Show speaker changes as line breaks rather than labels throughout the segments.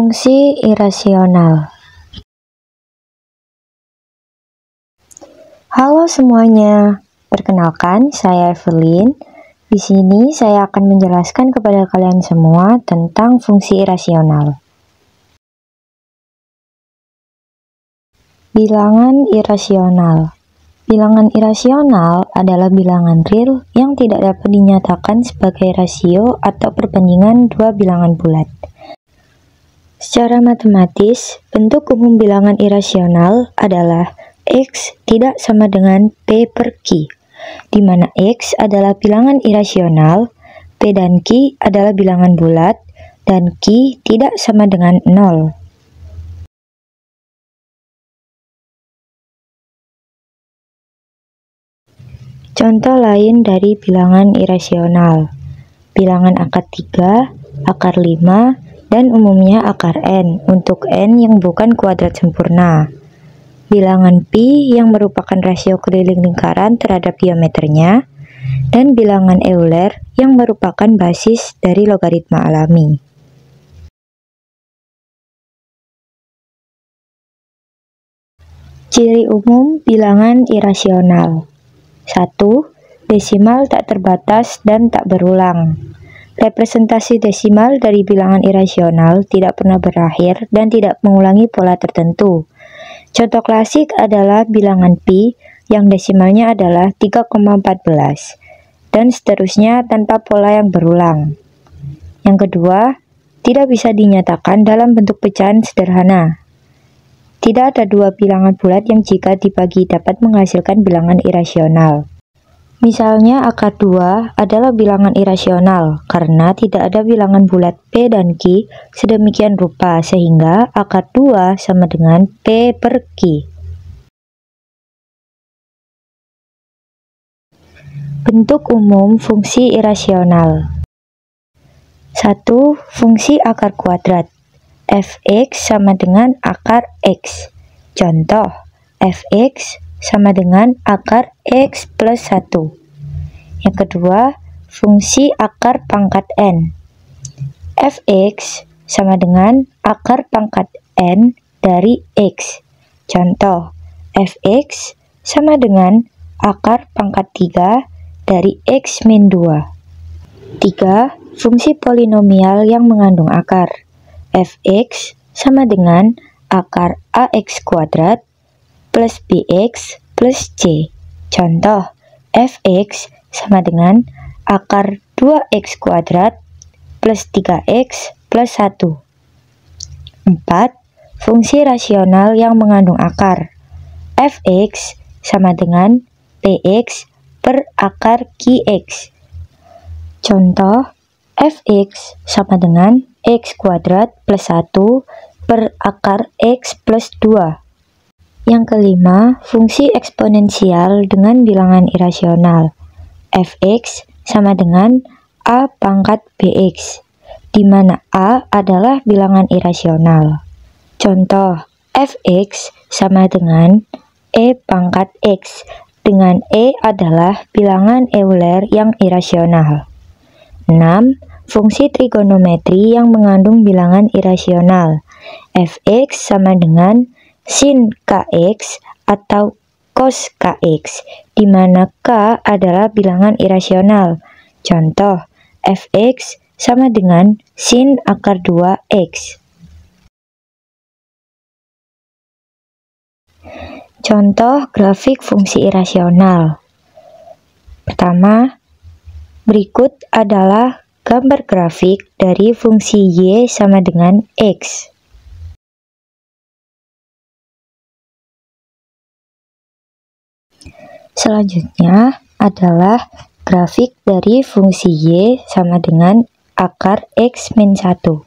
Fungsi irasional. Halo semuanya, perkenalkan saya Evelyn. Di sini saya akan menjelaskan kepada kalian semua tentang fungsi irasional. Bilangan irasional. Bilangan irasional adalah bilangan real yang tidak dapat dinyatakan sebagai rasio atau perbandingan dua bilangan bulat. Secara matematis, bentuk umum bilangan irasional adalah X tidak sama dengan P per Q, di mana X adalah bilangan irasional, P dan Q adalah bilangan bulat, dan Q tidak sama dengan 0. Contoh lain dari bilangan irasional: bilangan akar 3, akar 5, dan umumnya akar n untuk n yang bukan kuadrat sempurna. Bilangan pi yang merupakan rasio keliling lingkaran terhadap diameternya, dan bilangan Euler yang merupakan basis dari logaritma alami. Ciri umum bilangan irasional: 1. Desimal tak terbatas dan tak berulang. Representasi desimal dari bilangan irasional tidak pernah berakhir dan tidak mengulangi pola tertentu. Contoh klasik adalah bilangan pi yang desimalnya adalah 3,14 dan seterusnya tanpa pola yang berulang. Yang kedua, tidak bisa dinyatakan dalam bentuk pecahan sederhana. Tidak ada dua bilangan bulat yang jika dibagi dapat menghasilkan bilangan irasional. Misalnya akar 2 adalah bilangan irasional karena tidak ada bilangan bulat P dan Q sedemikian rupa sehingga akar 2 sama dengan P per Q. Bentuk umum fungsi irasional. 1. Fungsi akar kuadrat. Fx sama dengan akar X. Contoh, Fx sama dengan akar X plus 1. Yang kedua, fungsi akar pangkat N. Fx sama dengan akar pangkat N dari X. Contoh, Fx sama dengan akar pangkat 3 dari X min 2. 3. Fungsi polinomial yang mengandung akar. Fx sama dengan akar ax kuadrat plus bx plus c. Contoh, fx sama dengan akar 2x kuadrat plus 3x plus 1. 4. Fungsi rasional yang mengandung akar. Fx sama dengan px per akar qx. Contoh, fx sama dengan x kuadrat plus 1 per akar x plus 2. Yang kelima, fungsi eksponensial dengan bilangan irasional. Fx sama dengan a pangkat bx, di mana a adalah bilangan irasional. Contoh, fx sama dengan e pangkat x, dengan e adalah bilangan Euler yang irasional. 6. Fungsi trigonometri yang mengandung bilangan irasional. Fx sama dengan sin kx atau cos kx, di mana k adalah bilangan irasional. Contoh, fx sama dengan sin akar 2x. Contoh grafik fungsi irasional. Pertama, berikut adalah gambar grafik dari fungsi y sama dengan x. Selanjutnya adalah grafik dari fungsi y sama dengan akar x min 1.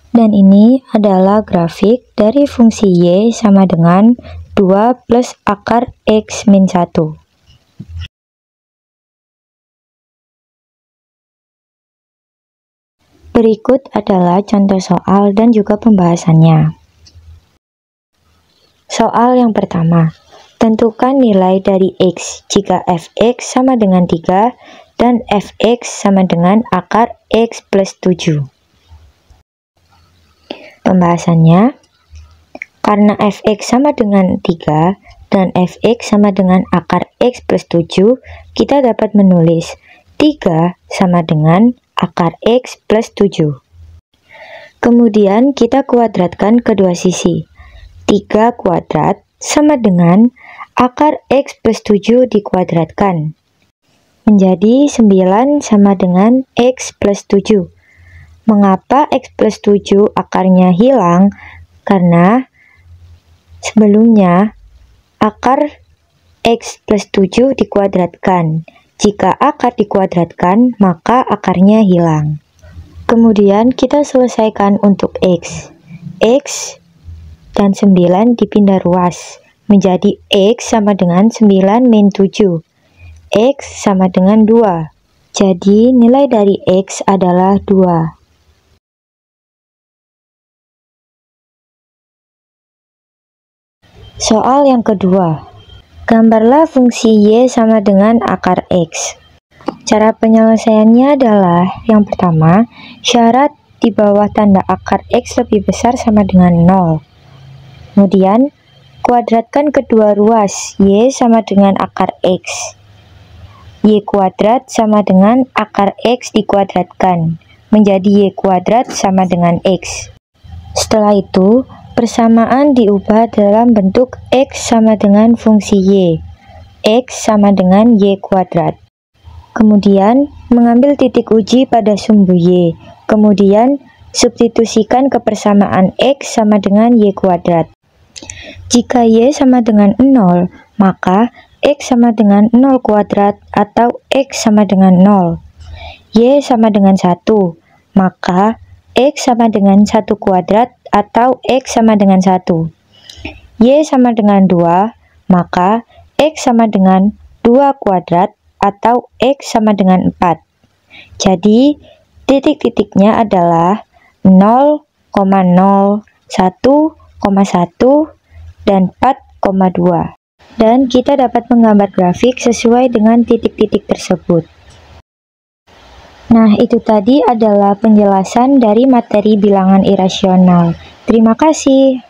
Dan ini adalah grafik dari fungsi y sama dengan 2 plus akar x min 1. Berikut adalah contoh soal dan juga pembahasannya. Soal yang pertama, tentukan nilai dari x jika fx sama dengan 3 dan fx sama dengan akar x plus 7. Pembahasannya, karena fx sama dengan 3 dan fx sama dengan akar x plus 7, kita dapat menulis 3 sama dengan akar x plus 7. Kemudian kita kuadratkan kedua sisi. 3 kuadrat sama dengan akar x plus 7 dikuadratkan. Menjadi 9 sama dengan x plus 7. Mengapa x plus 7 akarnya hilang? Karena sebelumnya akar x plus 7 dikuadratkan. Jika akar dikuadratkan, maka akarnya hilang. Kemudian kita selesaikan untuk x. X dan 9 dipindah ruas. Menjadi x sama dengan 9 min 7. X sama dengan 2. Jadi nilai dari x adalah 2. Soal yang kedua, gambarlah fungsi y sama dengan akar x. Cara penyelesaiannya adalah, yang pertama, syarat di bawah tanda akar x lebih besar sama dengan 0. Kemudian, kuadratkan kedua ruas, y sama dengan akar x. Y kuadrat sama dengan akar x dikuadratkan, menjadi y kuadrat sama dengan x. Setelah itu, persamaan diubah dalam bentuk x sama dengan fungsi y. X sama dengan y kuadrat. Kemudian, mengambil titik uji pada sumbu y. Kemudian, substitusikan ke persamaan x sama dengan y kuadrat. Jika y sama dengan 0, maka x sama dengan 0 kuadrat atau x sama dengan 0. Y sama dengan 1, maka x sama dengan 1 kuadrat atau x sama dengan 1. Y sama dengan 2, maka x sama dengan 2 kuadrat atau x sama dengan 4. Jadi, titik-titiknya adalah 0,0, 1,1, dan 4,2. Dan kita dapat menggambar grafik sesuai dengan titik-titik tersebut. Nah, itu tadi adalah penjelasan dari materi bilangan irasional. Terima kasih.